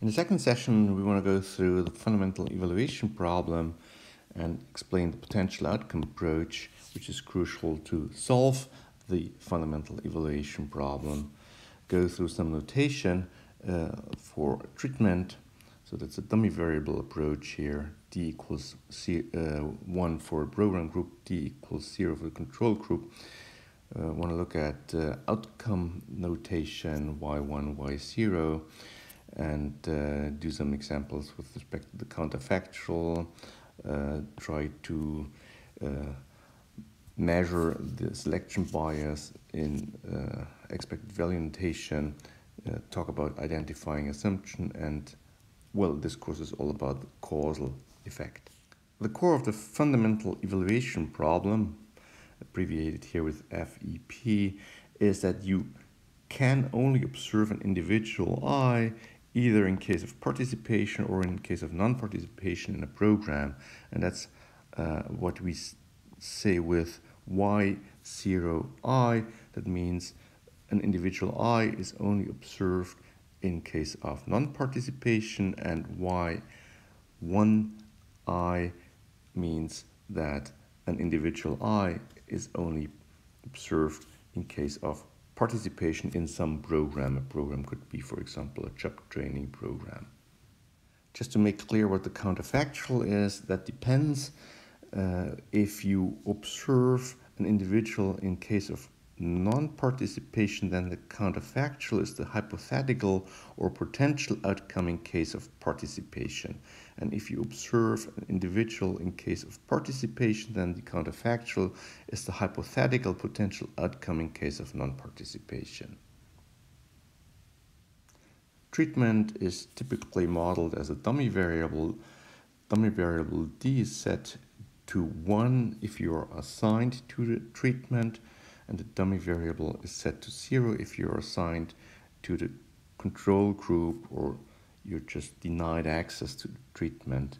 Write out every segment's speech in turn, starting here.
In the second session, we want to go through the fundamental evaluation problem and explain the potential outcome approach, which is crucial to solve the fundamental evaluation problem. Go through some notation for treatment. So that's a dummy variable approach here. D equals 1 for a program group, D equals 0 for the control group. Want to look at outcome notation y1, y0, and do some examples with respect to the counterfactual, try to measure the selection bias in expected value notation, talk about identifying assumption, and well, this course is all about the causal effect. The core of the fundamental evaluation problem, abbreviated here with FEP, is that you can only observe an individual I either in case of participation or in case of non-participation in a program. And that's what we say with Y0I. That means an individual I is only observed in case of non-participation, and Y1I means that an individual I is only observed in case of participation in some program. A program could be, for example, a job training program. Just to make clear what the counterfactual is, that depends if you observe an individual in case of non-participation, then the counterfactual is the hypothetical or potential outcome in case of participation. And if you observe an individual in case of participation, then the counterfactual is the hypothetical potential outcome in case of non-participation. Treatment is typically modeled as a dummy variable. Dummy variable D is set to 1 if you are assigned to the treatment, and the dummy variable is set to 0 if you're assigned to the control group or you're just denied access to the treatment.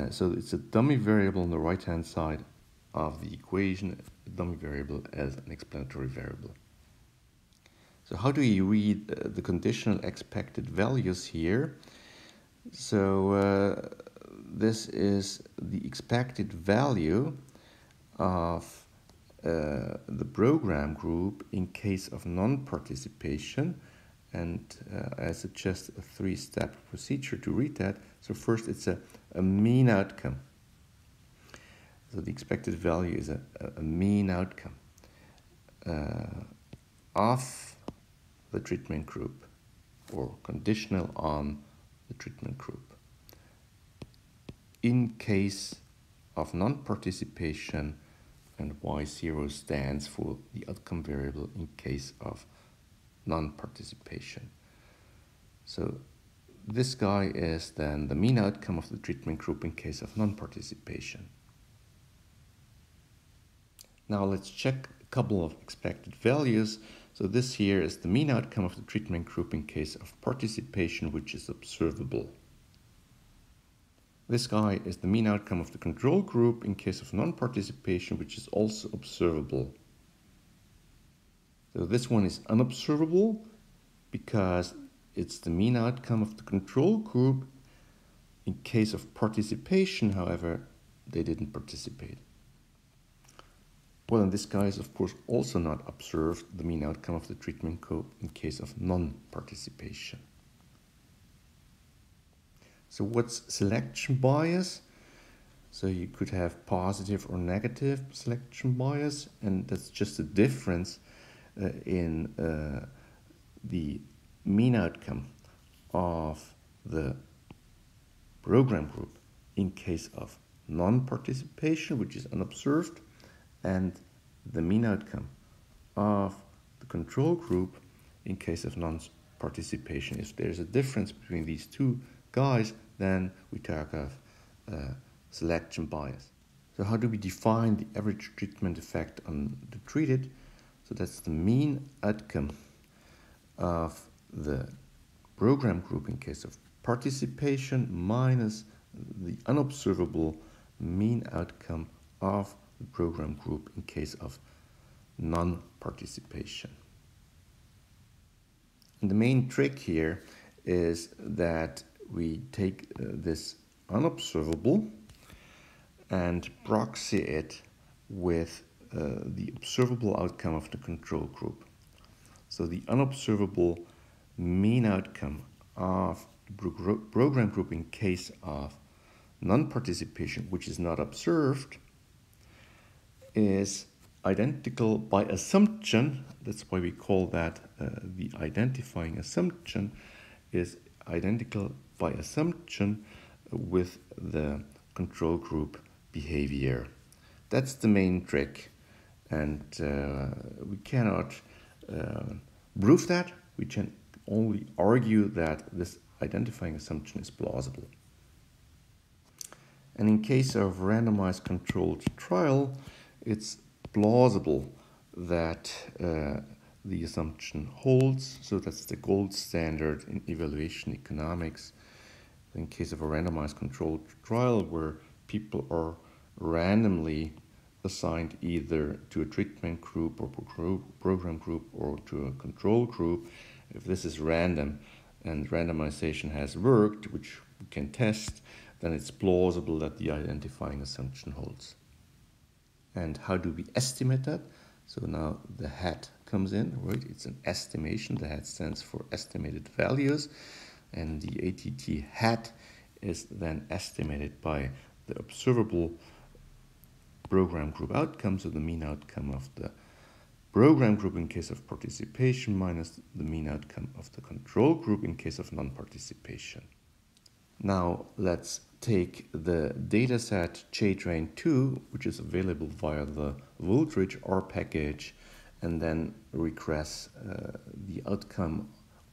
So it's a dummy variable on the right-hand side of the equation, a dummy variable as an explanatory variable. So how do you read the conditional expected values here? So this is the expected value of the program group in case of non-participation, and I suggest a 3-step procedure to read that. So first, it's a mean outcome. So the expected value is a mean outcome of the treatment group, or conditional on the treatment group, in case of non-participation, and Y0 stands for the outcome variable in case of non-participation. So this guy is then the mean outcome of the treatment group in case of non-participation. Now let's check a couple of expected values. So this here is the mean outcome of the treatment group in case of participation, which is observable. This guy is the mean outcome of the control group in case of non-participation, which is also observable. So this one is unobservable because it's the mean outcome of the control group. In case of participation, however, they didn't participate. Well, and this guy is of course also not observed, the mean outcome of the treatment group in case of non-participation. So what's selection bias? So you could have positive or negative selection bias, and that's just a difference in the mean outcome of the program group in case of non-participation, which is unobserved, and the mean outcome of the control group in case of non-participation. If there's a difference between these two guys, then we talk of selection bias. So how do we define the average treatment effect on the treated? So that's the mean outcome of the program group in case of participation minus the unobservable mean outcome of the program group in case of non-participation. And the main trick here is that we take this unobservable and proxy it with the observable outcome of the control group. So the unobservable mean outcome of the program group in case of non-participation, which is not observed, is identical by assumption. That's why we call that the identifying assumption, is identical by assumption with the control group behavior. That's the main trick, and we cannot prove that. We can only argue that this identifying assumption is plausible. And in case of randomized controlled trial, it's plausible that the assumption holds. So that's the gold standard in evaluation economics. In case of a randomized controlled trial where people are randomly assigned either to a treatment group or program group or to a control group, if this is random and randomization has worked, which we can test, then it's plausible that the identifying assumption holds. And how do we estimate that? So now the hat comes in, right? It's an estimation. The hat stands for estimated values, and the ATT hat is then estimated by the observable program group outcome, so the mean outcome of the program group in case of participation minus the mean outcome of the control group in case of non-participation. Now let's take the dataset JTrain2, which is available via the Voltridge R package, and then regress the outcome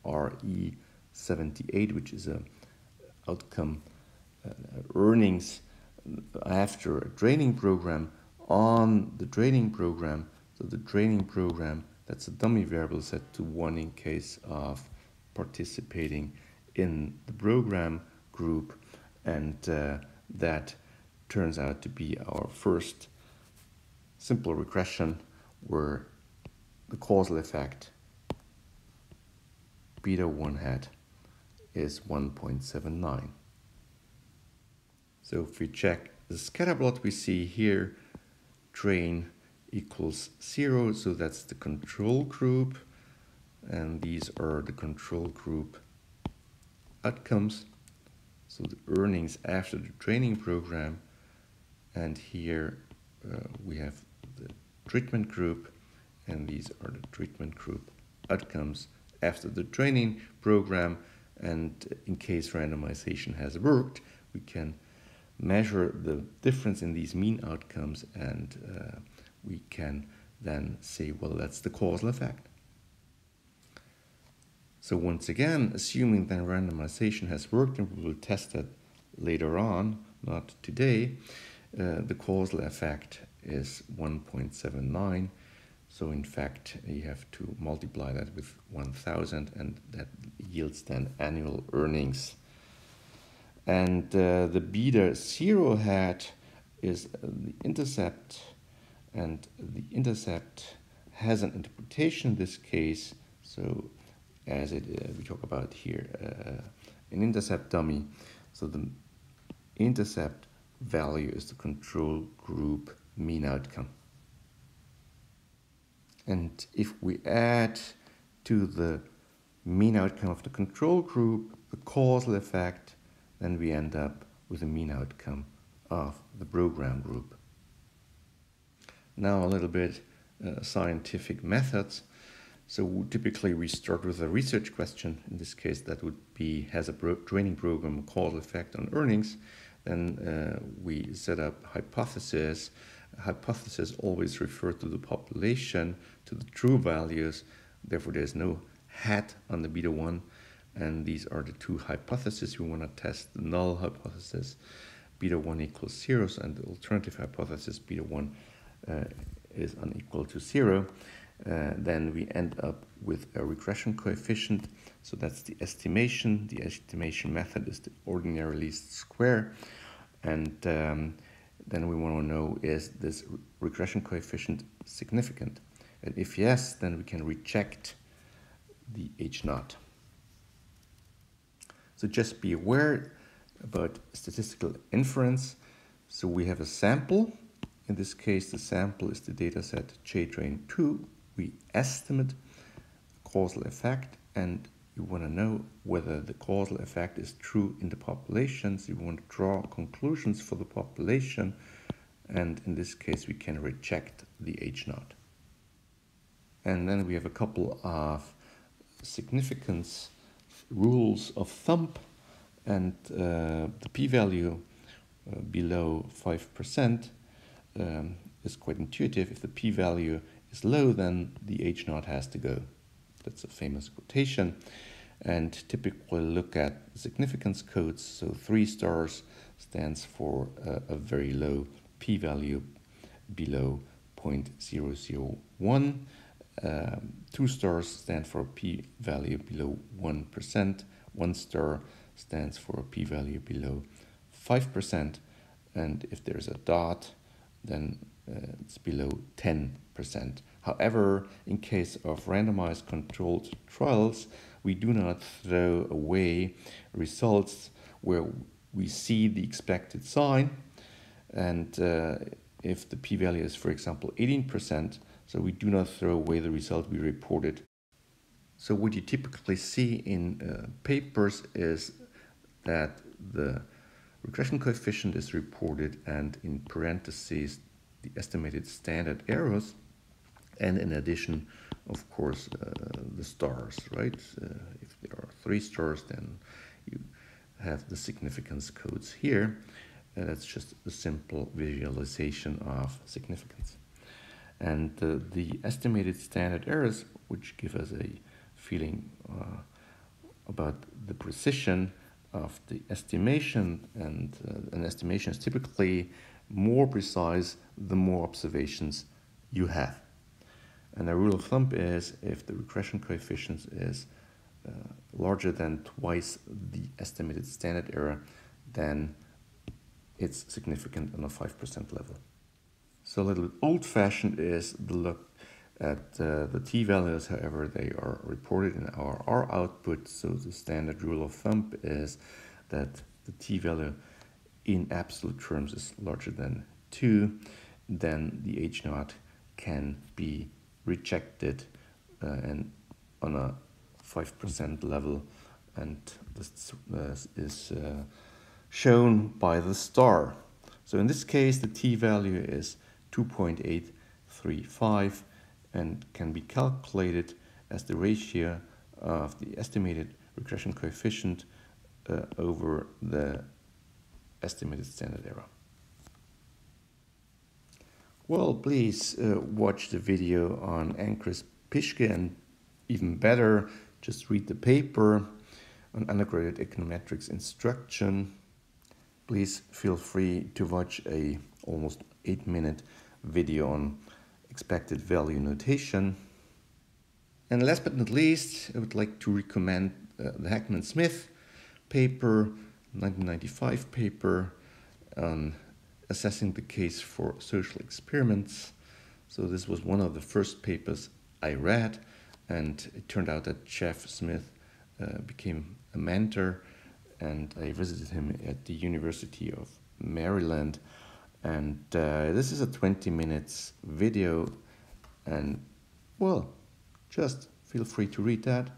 RE78, which is a outcome earnings after a training program on the training program. So the training program, that's a dummy variable set to 1 in case of participating in the program group, and that turns out to be our first simple regression where the causal effect beta 1 hat is 1.79. So if we check the scatter plot, we see here train equals 0, so that's the control group, and these are the control group outcomes, so the earnings after the training program, and here we have the treatment group, and these are the treatment group outcomes after the training program. And in case randomization has worked, we can measure the difference in these mean outcomes, and we can then say, well, that's the causal effect. So once again, assuming that randomization has worked, and we will test that later on, not today, the causal effect is 1.79. So in fact, you have to multiply that with 1,000, and that yields then annual earnings. And the beta 0 hat is the intercept, and the intercept has an interpretation in this case. So as we talk about here, an intercept dummy. So the intercept value is the control group mean outcome. And if we add to the mean outcome of the control group the causal effect, then we end up with a mean outcome of the program group. Now a little bit scientific methods. So typically we start with a research question. In this case, that would be, has a training program a causal effect on earnings? Then we set up hypothesis. Hypothesis always refer to the population, to the true values. Therefore, there's no hat on the beta 1. And these are the two hypotheses we want to test. The null hypothesis, beta 1 equals 0, and the alternative hypothesis, beta 1 is unequal to 0. Then we end up with a regression coefficient. So that's the estimation. The estimation method is the ordinary least square. And then we want to know, is this regression coefficient significant? And if yes, then we can reject the H0. So just be aware about statistical inference. So we have a sample. In this case, the sample is the dataset JTrain2. We estimate causal effect, and you want to know whether the causal effect is true in the population. So you want to draw conclusions for the population, and in this case we can reject the H0. And then we have a couple of significance rules of thumb, and the p-value below 5% is quite intuitive. If the p-value is low, then the H0 has to go. That's a famous quotation. And typically look at significance codes. So 3 stars stands for a very low p-value below 0.001. 2 stars stand for a p-value below 1%. 1 star stands for a p-value below 5%. And if there's a dot, then it's below 10%. However, in case of randomized controlled trials, we do not throw away results where we see the expected sign. And if the p-value is, for example, 18%, so we do not throw away the result we reported. So what you typically see in papers is that the regression coefficient is reported, and in parentheses the estimated standard errors, and in addition, of course, the stars, right? If there are 3 stars, then you have the significance codes here. That's just a simple visualization of significance. And the estimated standard errors, which give us a feeling about the precision of the estimation, and an estimation is typically more precise the more observations you have. And a rule of thumb is if the regression coefficient is larger than twice the estimated standard error, then it's significant on a 5% level. So a little bit old-fashioned is the look at the t-values. However, they are reported in our R output. So the standard rule of thumb is that the t-value in absolute terms is larger than 2, then the H0 can be rejected and on a 5% level, and this is shown by the star. So in this case, the t-value is 2.835 and can be calculated as the ratio of the estimated regression coefficient over the estimated standard error. Well, please watch the video on Ankrist-Pischke, and even better, just read the paper on undergraduate econometrics instruction. Please feel free to watch a almost 8-minute video on expected value notation. And last but not least, I would like to recommend the Heckman-Smith paper, 1995 paper on assessing the case for social experiments. So this was one of the first papers I read, and it turned out that Jeff Smith became a mentor, and I visited him at the University of Maryland. And this is a 20 minutes video, and well, just feel free to read that.